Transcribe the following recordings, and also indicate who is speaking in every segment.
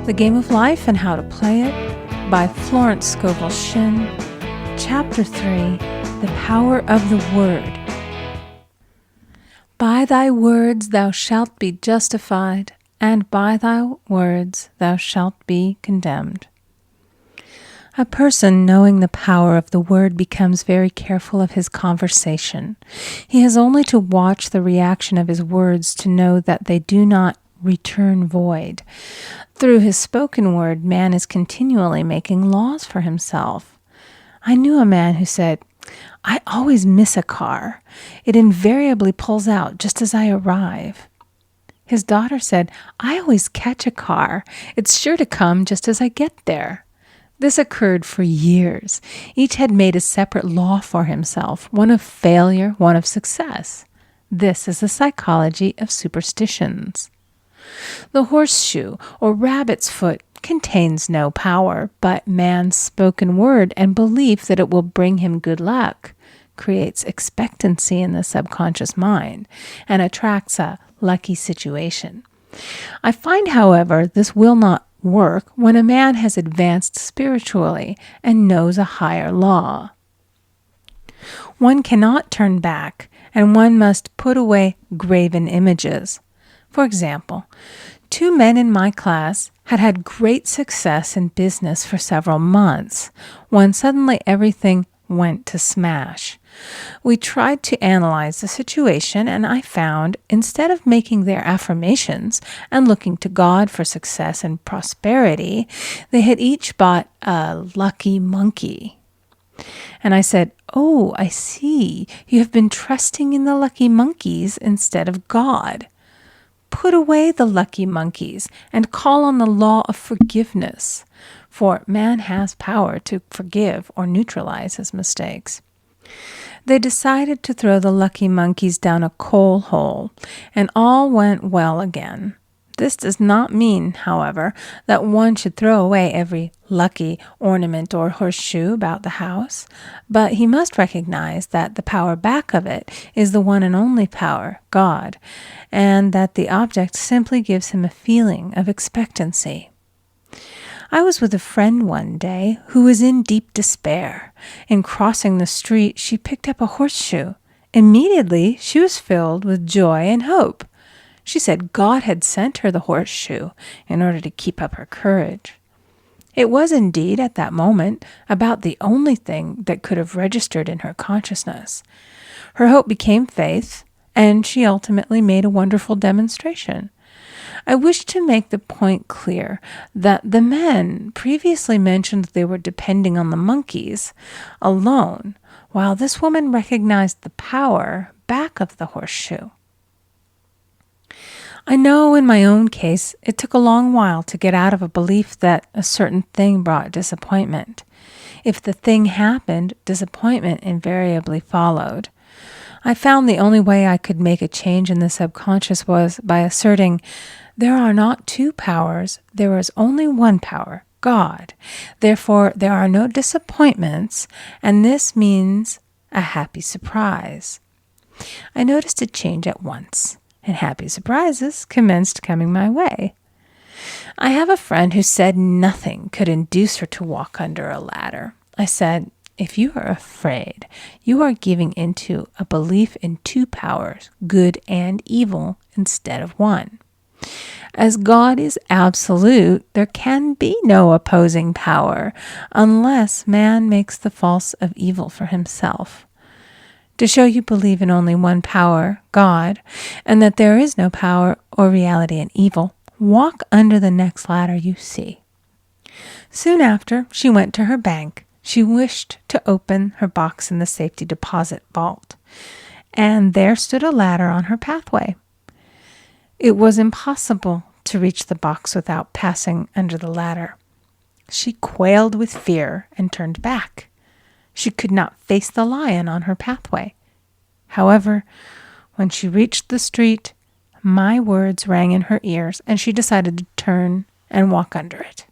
Speaker 1: The Game of Life and How to Play It by Florence Scovel Shinn. Chapter 3, The Power of the Word. By thy words thou shalt be justified, and by thy words thou shalt be condemned. A person knowing the power of the word becomes very careful of his conversation. He has only to watch the reaction of his words to know that they do not return void. Through his spoken word, man is continually making laws for himself. I knew a man who said, "I always miss a car. It invariably pulls out just as I arrive." His daughter said, "I always catch a car. It's sure to come just as I get there." This occurred for years. Each had made a separate law for himself, one of failure, one of success. This is the psychology of superstitions. The horseshoe or rabbit's foot contains no power, but man's spoken word and belief that it will bring him good luck creates expectancy in the subconscious mind and attracts a lucky situation. I find, however, this will not work when a man has advanced spiritually and knows a higher law. One cannot turn back, and one must put away graven images. For example, 2 men in my class had had great success in business for several months, when suddenly everything went to smash. We tried to analyze the situation, and I found, instead of making their affirmations and looking to God for success and prosperity, they had each bought a lucky monkey. And I said, "Oh, I see. You have been trusting in the lucky monkeys instead of God. Put away the lucky monkeys and call on the law of forgiveness, for man has power to forgive or neutralize his mistakes." They decided to throw the lucky monkeys down a coal hole, and all went well again. This does not mean, however, that one should throw away every lucky ornament or horseshoe about the house, but he must recognize that the power back of it is the one and only power, God, and that the object simply gives him a feeling of expectancy. I was with a friend one day who was in deep despair. In crossing the street, she picked up a horseshoe. Immediately, she was filled with joy and hope. She said God had sent her the horseshoe in order to keep up her courage. It was indeed, at that moment, about the only thing that could have registered in her consciousness. Her hope became faith, and she ultimately made a wonderful demonstration. I wish to make the point clear that the men previously mentioned they were depending on the monkeys alone, while this woman recognized the power back of the horseshoe. I know in my own case, it took a long while to get out of a belief that a certain thing brought disappointment. If the thing happened, disappointment invariably followed. I found the only way I could make a change in the subconscious was by asserting, there are not 2 powers, there is only one power, God. Therefore, there are no disappointments, and this means a happy surprise. I noticed a change at once, and happy surprises commenced coming my way. I have a friend who said nothing could induce her to walk under a ladder. I said, "If you are afraid, you are giving into a belief in 2 powers, good and evil, instead of one. As God is absolute, there can be no opposing power unless man makes the false of evil for himself. To show you believe in only one power, God, and that there is no power or reality in evil, walk under the next ladder you see." Soon after, she went to her bank. She wished to open her box in the safety deposit vault, and there stood a ladder on her pathway. It was impossible to reach the box without passing under the ladder. She quailed with fear and turned back. She could not face the lion on her pathway. However, when she reached the street, my words rang in her ears, and she decided to turn and walk under it.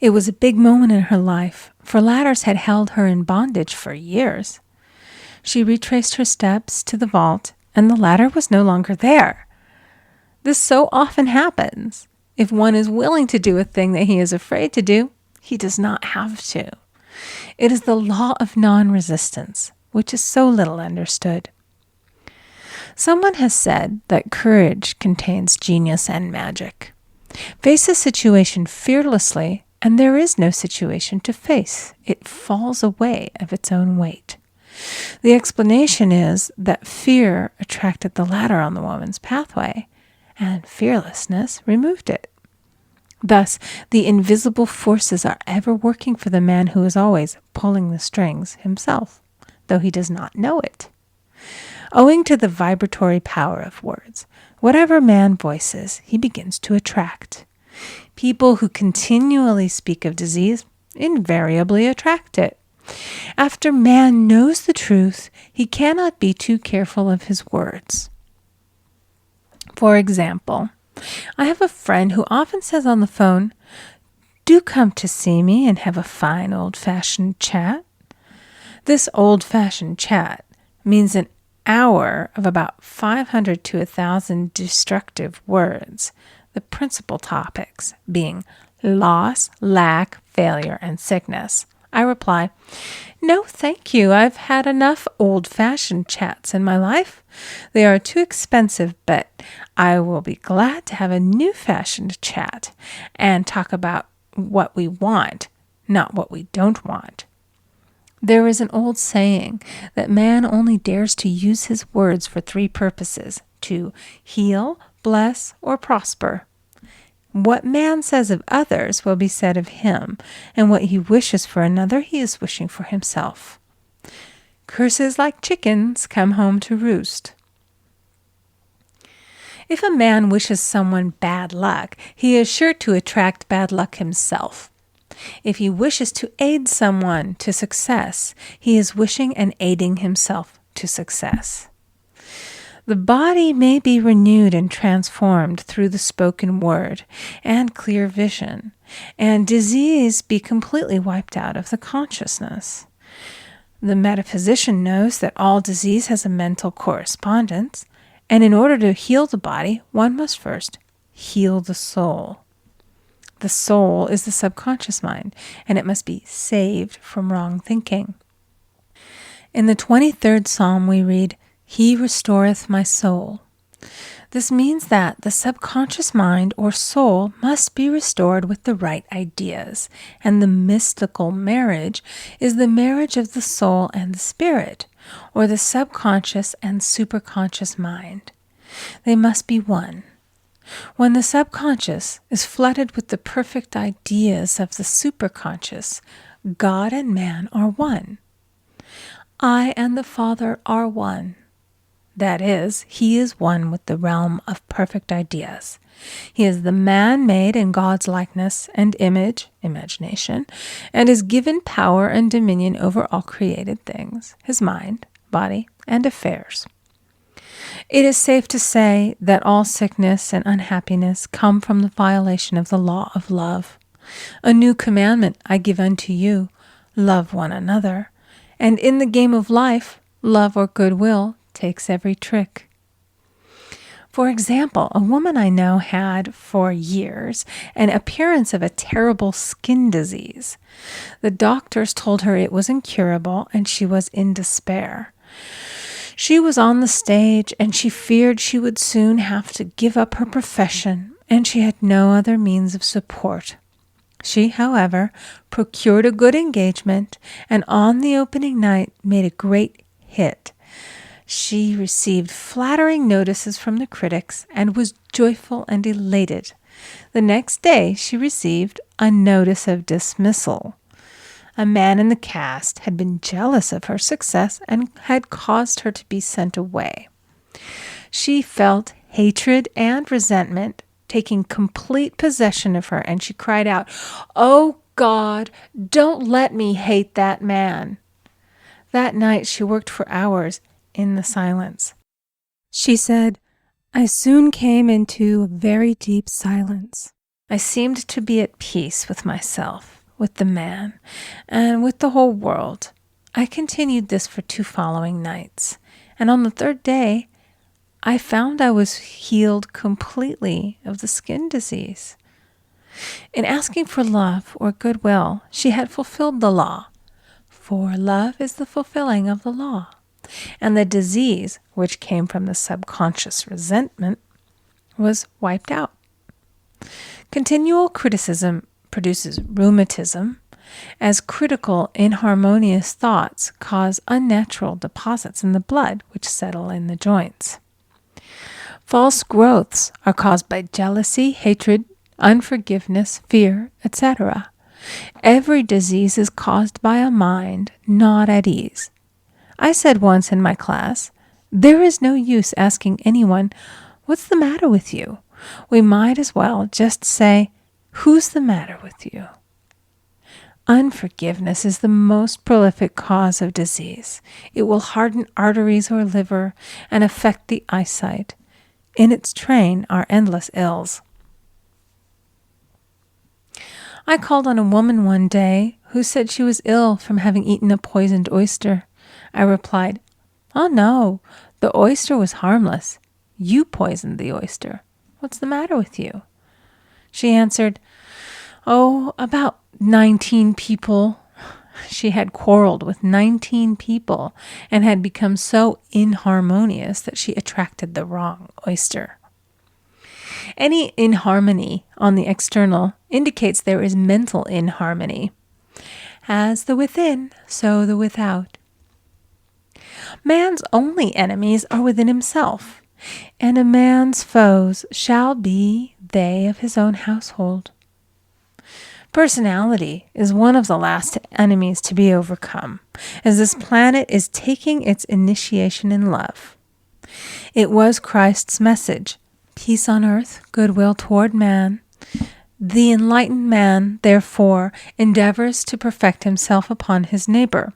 Speaker 1: It was a big moment in her life, for ladders had held her in bondage for years. She retraced her steps to the vault, and the ladder was no longer there. This so often happens. If one is willing to do a thing that he is afraid to do, he does not have to. It is the law of non-resistance, which is so little understood. Someone has said that courage contains genius and magic. Face a situation fearlessly, and there is no situation to face. It falls away of its own weight. The explanation is that fear attracted the ladder on the woman's pathway, and fearlessness removed it. Thus, the invisible forces are ever working for the man who is always pulling the strings himself, though he does not know it. Owing to the vibratory power of words, whatever man voices, he begins to attract. People who continually speak of disease invariably attract it. After man knows the truth, he cannot be too careful of his words. For example, I have a friend who often says on the phone, "Do come to see me and have a fine old-fashioned chat." This old-fashioned chat means an hour of about 500 to 1,000 destructive words, the principal topics being loss, lack, failure, and sickness. I reply, "No, thank you. I've had enough old-fashioned chats in my life. They are too expensive, but I will be glad to have a new-fashioned chat and talk about what we want, not what we don't want." There is an old saying that man only dares to use his words for three purposes: to heal, bless, or prosper. What man says of others will be said of him, and what he wishes for another he is wishing for himself. Curses like chickens come home to roost. If a man wishes someone bad luck, he is sure to attract bad luck himself. If he wishes to aid someone to success, he is wishing and aiding himself to success. The body may be renewed and transformed through the spoken word and clear vision, and disease be completely wiped out of the consciousness. The metaphysician knows that all disease has a mental correspondence, and in order to heal the body, one must first heal the soul. The soul is the subconscious mind, and it must be saved from wrong thinking. In the 23rd Psalm we read, "He restoreth my soul." This means that the subconscious mind or soul must be restored with the right ideas, and the mystical marriage is the marriage of the soul and the spirit, or the subconscious and superconscious mind. They must be one. When the subconscious is flooded with the perfect ideas of the superconscious, God and man are one. I and the Father are one. That is, he is one with the realm of perfect ideas. He is the man made in God's likeness and image, imagination, and is given power and dominion over all created things, his mind, body, and affairs. It is safe to say that all sickness and unhappiness come from the violation of the law of love. A new commandment I give unto you, love one another. And in the game of life, love or goodwill takes every trick. For example, a woman I know had for years an appearance of a terrible skin disease. The doctors told her it was incurable and she was in despair. She was on the stage and she feared she would soon have to give up her profession, and she had no other means of support. She, however, procured a good engagement and on the opening night made a great hit. She received flattering notices from the critics and was joyful and elated. The next day she received a notice of dismissal. A man in the cast had been jealous of her success and had caused her to be sent away. She felt hatred and resentment taking complete possession of her, and she cried out, "Oh God, don't let me hate that man." That night she worked for hours in the silence. She said, "I soon came into a very deep silence. I seemed to be at peace with myself, with the man, and with the whole world. I continued this for 2 following nights, and on the 3rd day, I found I was healed completely of the skin disease. In asking for love or goodwill, she had fulfilled the law. For love is the fulfilling of the law. And the disease, which came from the subconscious resentment, was wiped out. Continual criticism produces rheumatism, as critical, inharmonious thoughts cause unnatural deposits in the blood which settle in the joints. False growths are caused by jealousy, hatred, unforgiveness, fear, etc. Every disease is caused by a mind not at ease. I said once in my class, there is no use asking anyone, "What's the matter with you?" We might as well just say, "Who's the matter with you?" Unforgiveness is the most prolific cause of disease. It will harden arteries or liver and affect the eyesight. In its train are endless ills. I called on a woman one day who said she was ill from having eaten a poisoned oyster. I replied, "Oh no, the oyster was harmless. You poisoned the oyster. What's the matter with you?" She answered, "Oh, about 19 people." She had quarreled with 19 people and had become so inharmonious that she attracted the wrong oyster. Any inharmony on the external indicates there is mental inharmony. As the within, so the without. Man's only enemies are within himself, and a man's foes shall be they of his own household. Personality is one of the last enemies to be overcome, as this planet is taking its initiation in love. It was Christ's message, peace on earth, goodwill toward man. The enlightened man, therefore, endeavors to perfect himself upon his neighbor.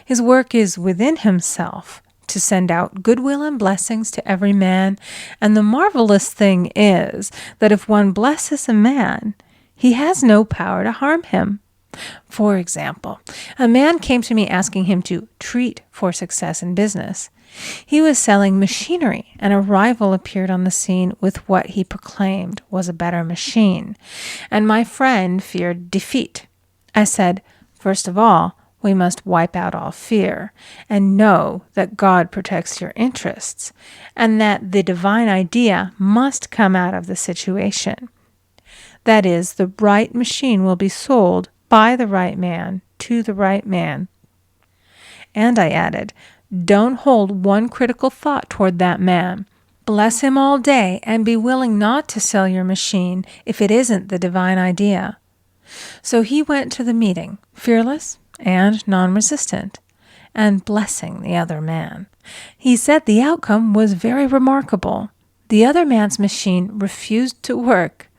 Speaker 1: His work is within himself, to send out goodwill and blessings to every man, and the marvelous thing is that if one blesses a man, he has no power to harm him. For example, a man came to me asking him to treat for success in business. He was selling machinery, and a rival appeared on the scene with what he proclaimed was a better machine, and my friend feared defeat. I said, "First of all, we must wipe out all fear, and know that God protects your interests, and that the divine idea must come out of the situation. That is, the right machine will be sold by the right man to the right man." And I added, "Don't hold one critical thought toward that man. Bless him all day and be willing not to sell your machine if it isn't the divine idea." So he went to the meeting, fearless and non-resistant, and blessing the other man. He said the outcome was very remarkable. The other man's machine refused to work,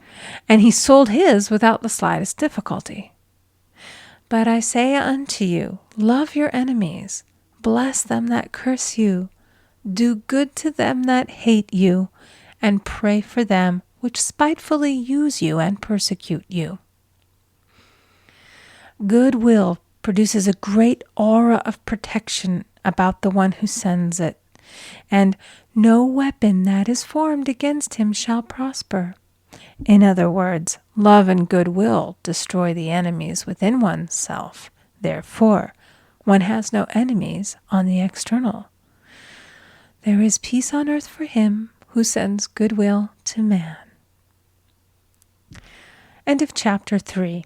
Speaker 1: and he sold his without the slightest difficulty. But I say unto you, love your enemies, bless them that curse you, do good to them that hate you, and pray for them which spitefully use you and persecute you. Goodwill produces a great aura of protection about the one who sends it, and no weapon that is formed against him shall prosper. In other words, love and goodwill destroy the enemies within oneself. Therefore, one has no enemies on the external. There is peace on earth for him who sends goodwill to man. End of chapter 3.